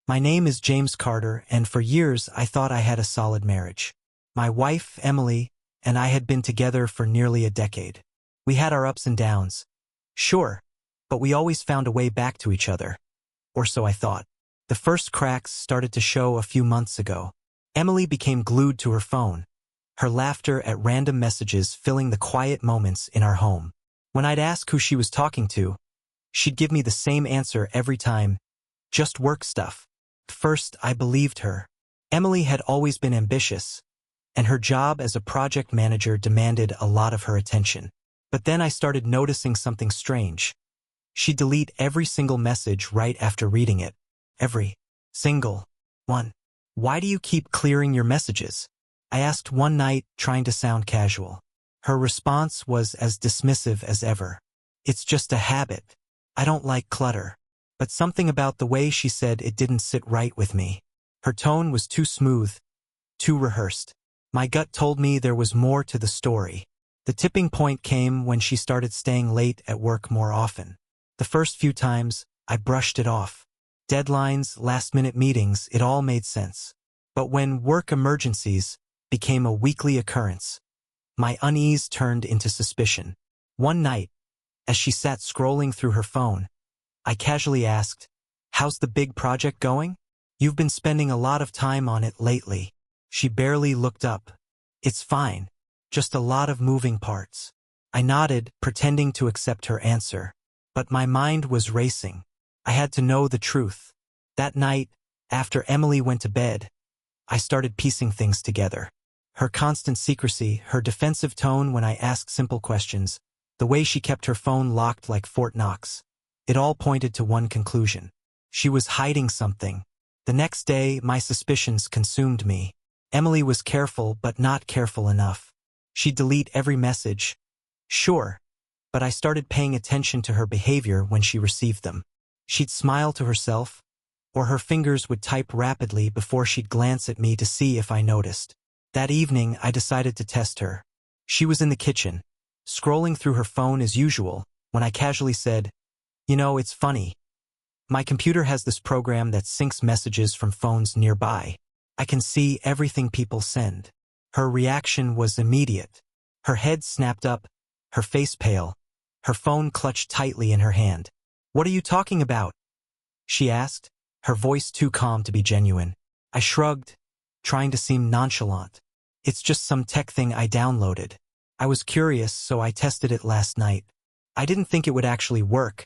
My name is James Carter, and for years I thought I had a solid marriage. My wife, Emily, and I had been together for nearly a decade. We had our ups and downs, sure, but we always found a way back to each other. Or so I thought. The first cracks started to show a few months ago. Emily became glued to her phone, her laughter at random messages filling the quiet moments in our home. When I'd ask who she was talking to, she'd give me the same answer every time: just work stuff. At first, I believed her. Emily had always been ambitious, and her job as a project manager demanded a lot of her attention. But then I started noticing something strange. She'd delete every single message right after reading it. Every single one. "Why do you keep clearing your messages?" I asked one night, trying to sound casual. Her response was as dismissive as ever. "It's just a habit. I don't like clutter." But something about the way she said it didn't sit right with me. Her tone was too smooth, too rehearsed. My gut told me there was more to the story. The tipping point came when she started staying late at work more often. The first few times, I brushed it off. Deadlines, last-minute meetings, it all made sense. But when work emergencies became a weekly occurrence, my unease turned into suspicion. One night, as she sat scrolling through her phone, I casually asked, "How's the big project going? You've been spending a lot of time on it lately." She barely looked up. "It's fine. Just a lot of moving parts." I nodded, pretending to accept her answer. But my mind was racing. I had to know the truth. That night, after Emily went to bed, I started piecing things together. Her constant secrecy, her defensive tone when I asked simple questions, the way she kept her phone locked like Fort Knox. It all pointed to one conclusion. She was hiding something. The next day, my suspicions consumed me. Emily was careful, but not careful enough. She'd delete every message. Sure, but I started paying attention to her behavior when she received them. She'd smile to herself, or her fingers would type rapidly before she'd glance at me to see if I noticed. That evening, I decided to test her. She was in the kitchen, scrolling through her phone as usual, when I casually said, "You know, it's funny. My computer has this program that syncs messages from phones nearby. I can see everything people send." Her reaction was immediate. Her head snapped up, her face pale, her phone clutched tightly in her hand. "What are you talking about?" she asked, her voice too calm to be genuine. I shrugged, trying to seem nonchalant. "It's just some tech thing I downloaded. I was curious, so I tested it last night. I didn't think it would actually work,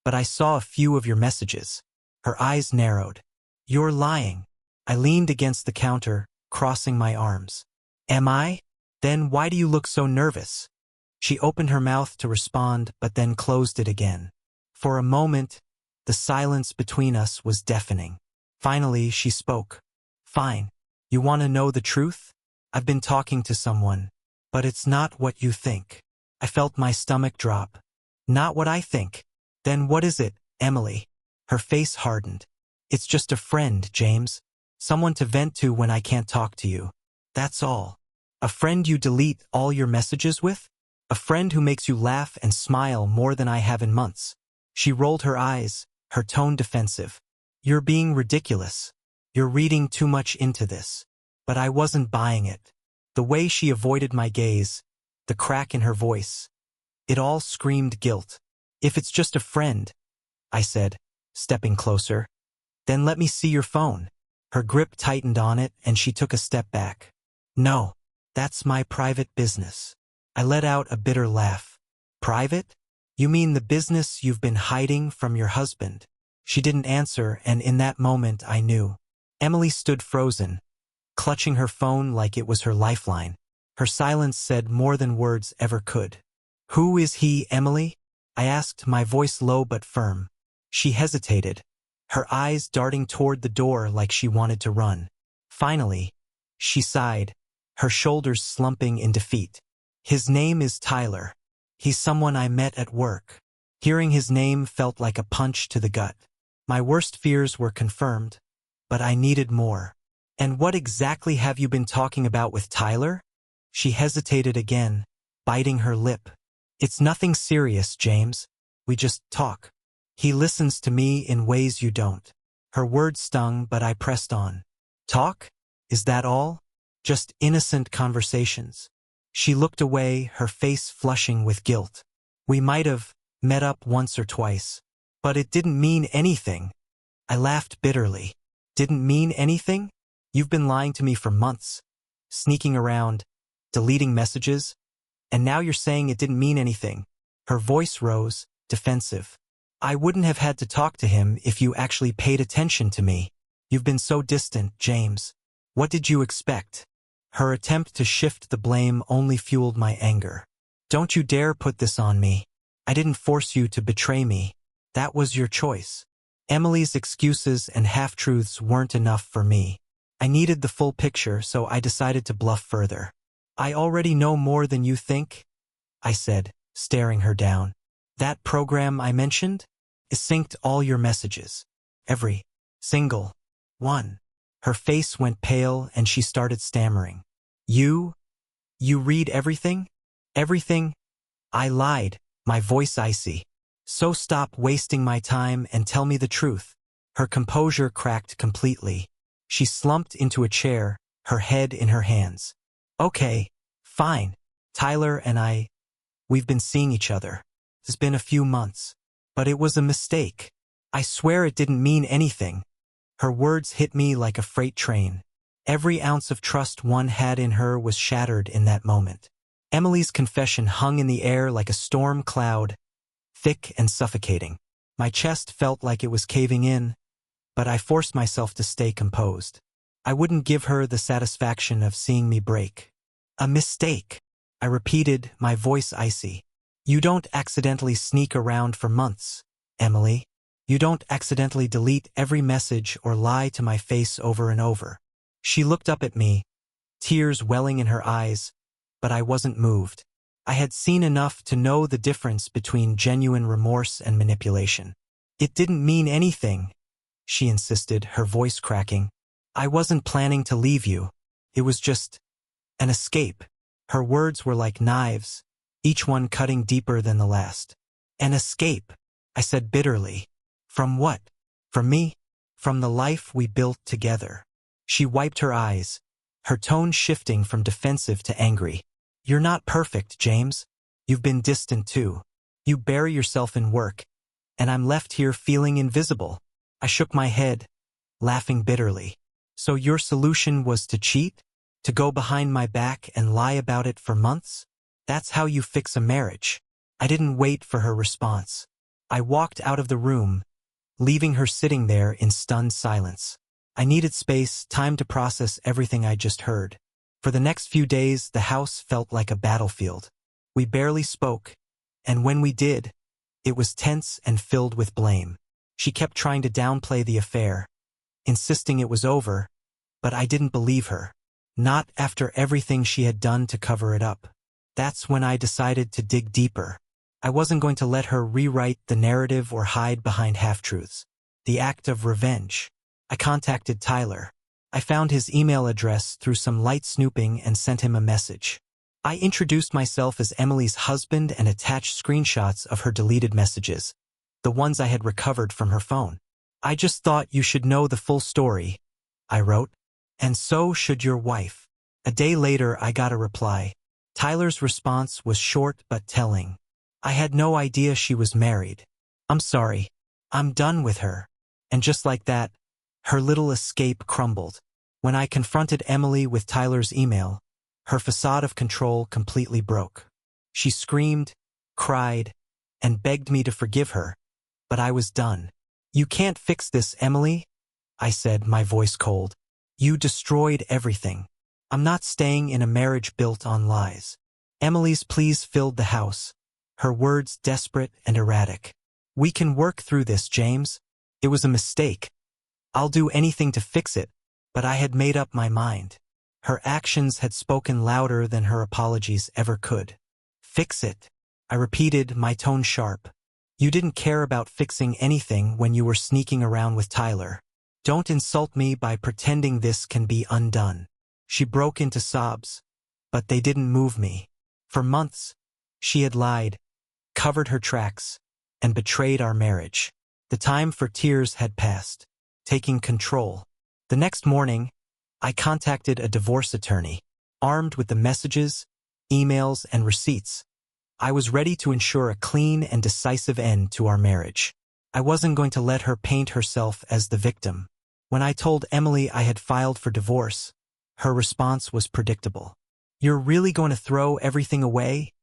but I saw a few of your messages." Her eyes narrowed. "You're lying." I leaned against the counter, crossing my arms. "Am I? Then why do you look so nervous?" She opened her mouth to respond, but then closed it again. For a moment, the silence between us was deafening. Finally, she spoke. "Fine. You want to know the truth? I've been talking to someone, but it's not what you think." I felt my stomach drop. "Not what I think? Then what is it, Emily?" Her face hardened. "It's just a friend, James. Someone to vent to when I can't talk to you. That's all." "A friend you delete all your messages with? A friend who makes you laugh and smile more than I have in months?" She rolled her eyes, her tone defensive. "You're being ridiculous. You're reading too much into this." But I wasn't buying it. The way she avoided my gaze, the crack in her voice, it all screamed guilt. "If it's just a friend," I said, stepping closer, "then let me see your phone." Her grip tightened on it, and she took a step back. "No, that's my private business." I let out a bitter laugh. "Private? You mean the business you've been hiding from your husband?" She didn't answer, and in that moment I knew. Emily stood frozen, clutching her phone like it was her lifeline. Her silence said more than words ever could. "Who is he, Emily?" I asked, my voice low but firm. She hesitated, her eyes darting toward the door like she wanted to run. Finally, she sighed, her shoulders slumping in defeat. "His name is Tyler. He's someone I met at work." Hearing his name felt like a punch to the gut. My worst fears were confirmed, but I needed more. "And what exactly have you been talking about with Tyler?" She hesitated again, biting her lip. "It's nothing serious, James. We just talk. He listens to me in ways you don't." Her words stung, but I pressed on. Talk? Is that all? Just innocent conversations. She looked away, her face flushing with guilt. We might have met up once or twice, but it didn't mean anything. I laughed bitterly. Didn't mean anything? You've been lying to me for months, sneaking around, deleting messages, and now you're saying it didn't mean anything. Her voice rose, defensive. I wouldn't have had to talk to him if you actually paid attention to me. You've been so distant, James. What did you expect? Her attempt to shift the blame only fueled my anger. Don't you dare put this on me. I didn't force you to betray me. That was your choice. Emily's excuses and half-truths weren't enough for me. I needed the full picture, so I decided to bluff further. I already know more than you think, I said, staring her down. That program I mentioned? It synced all your messages. Every single one. Her face went pale and she started stammering. You read everything? Everything? I lied, my voice icy. So stop wasting my time and tell me the truth. Her composure cracked completely. She slumped into a chair, her head in her hands. Okay, fine. Tyler and we've been seeing each other. It's been a few months. But it was a mistake. I swear it didn't mean anything. Her words hit me like a freight train. Every ounce of trust one had in her was shattered in that moment. Emily's confession hung in the air like a storm cloud, thick and suffocating. My chest felt like it was caving in, but I forced myself to stay composed. I wouldn't give her the satisfaction of seeing me break. A mistake, I repeated, my voice icy. You don't accidentally sneak around for months, Emily. You don't accidentally delete every message or lie to my face over and over. She looked up at me, tears welling in her eyes, but I wasn't moved. I had seen enough to know the difference between genuine remorse and manipulation. It didn't mean anything, she insisted, her voice cracking. I wasn't planning to leave you. It was just an escape. Her words were like knives, each one cutting deeper than the last. An escape, I said bitterly. From what? From me? From the life we built together. She wiped her eyes, her tone shifting from defensive to angry. You're not perfect, James. You've been distant too. You bury yourself in work, and I'm left here feeling invisible. I shook my head, laughing bitterly. So your solution was to cheat? To go behind my back and lie about it for months? That's how you fix a marriage. I didn't wait for her response. I walked out of the room, leaving her sitting there in stunned silence. I needed space, time to process everything I just heard. For the next few days, the house felt like a battlefield. We barely spoke, and when we did, it was tense and filled with blame. She kept trying to downplay the affair, insisting it was over, but I didn't believe her. Not after everything she had done to cover it up. That's when I decided to dig deeper. I wasn't going to let her rewrite the narrative or hide behind half-truths. The act of revenge. I contacted Tyler. I found his email address through some light snooping and sent him a message. I introduced myself as Emily's husband and attached screenshots of her deleted messages, the ones I had recovered from her phone. I just thought you should know the full story, I wrote. And so should your wife. A day later, I got a reply. Tyler's response was short but telling. I had no idea she was married. I'm sorry. I'm done with her. And just like that, her little escape crumbled. When I confronted Emily with Tyler's email, her facade of control completely broke. She screamed, cried, and begged me to forgive her. But I was done. You can't fix this, Emily, I said, my voice cold. You destroyed everything. I'm not staying in a marriage built on lies. Emily's pleas filled the house, her words desperate and erratic. We can work through this, James. It was a mistake. I'll do anything to fix it, but I had made up my mind. Her actions had spoken louder than her apologies ever could. Fix it, I repeated, my tone sharp. You didn't care about fixing anything when you were sneaking around with Tyler. Don't insult me by pretending this can be undone. She broke into sobs, but they didn't move me. For months, she had lied, covered her tracks, and betrayed our marriage. The time for tears had passed. taking control. The next morning, I contacted a divorce attorney. Armed with the messages, emails, and receipts, I was ready to ensure a clean and decisive end to our marriage. I wasn't going to let her paint herself as the victim. When I told Emily I had filed for divorce, her response was predictable. "You're really going to throw everything away?"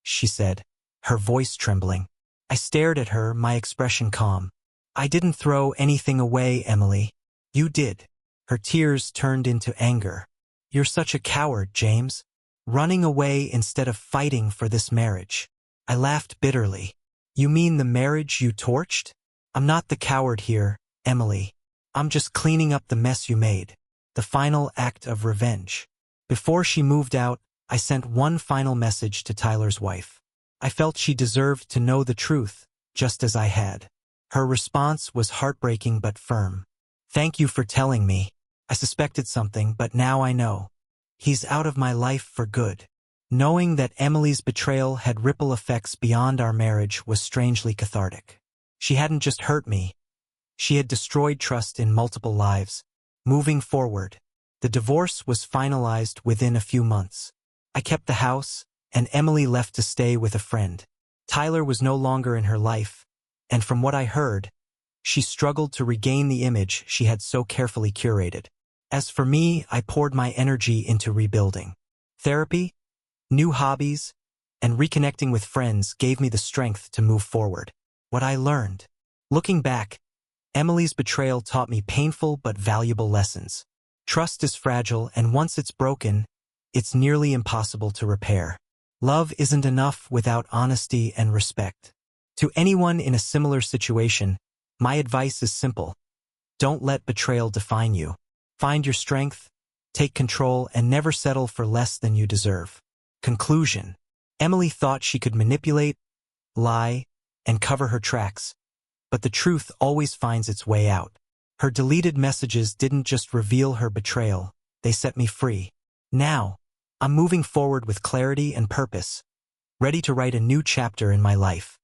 she said, her voice trembling. I stared at her, my expression calm. "I didn't throw anything away, Emily. You did." Her tears turned into anger. "You're such a coward, James. Running away instead of fighting for this marriage." I laughed bitterly. "You mean the marriage you torched? I'm not the coward here, Emily. I'm just cleaning up the mess you made. The final act of revenge." Before she moved out, I sent one final message to Tyler's wife. I felt she deserved to know the truth, just as I had. Her response was heartbreaking but firm. "Thank you for telling me. I suspected something, but now I know. He's out of my life for good." Knowing that Emily's betrayal had ripple effects beyond our marriage was strangely cathartic. She hadn't just hurt me. She had destroyed trust in multiple lives. Moving forward, the divorce was finalized within a few months. I kept the house, and Emily left to stay with a friend. Tyler was no longer in her life, and from what I heard, she struggled to regain the image she had so carefully curated. As for me, I poured my energy into rebuilding. Therapy, new hobbies, and reconnecting with friends gave me the strength to move forward. What I learned. Looking back, Emily's betrayal taught me painful but valuable lessons. Trust is fragile, and once it's broken, it's nearly impossible to repair. Love isn't enough without honesty and respect. To anyone in a similar situation, my advice is simple. Don't let betrayal define you. Find your strength, take control, and never settle for less than you deserve. Conclusion. Emily thought she could manipulate, lie, and cover her tracks, but the truth always finds its way out. Her deleted messages didn't just reveal her betrayal, they set me free. Now, I'm moving forward with clarity and purpose, ready to write a new chapter in my life.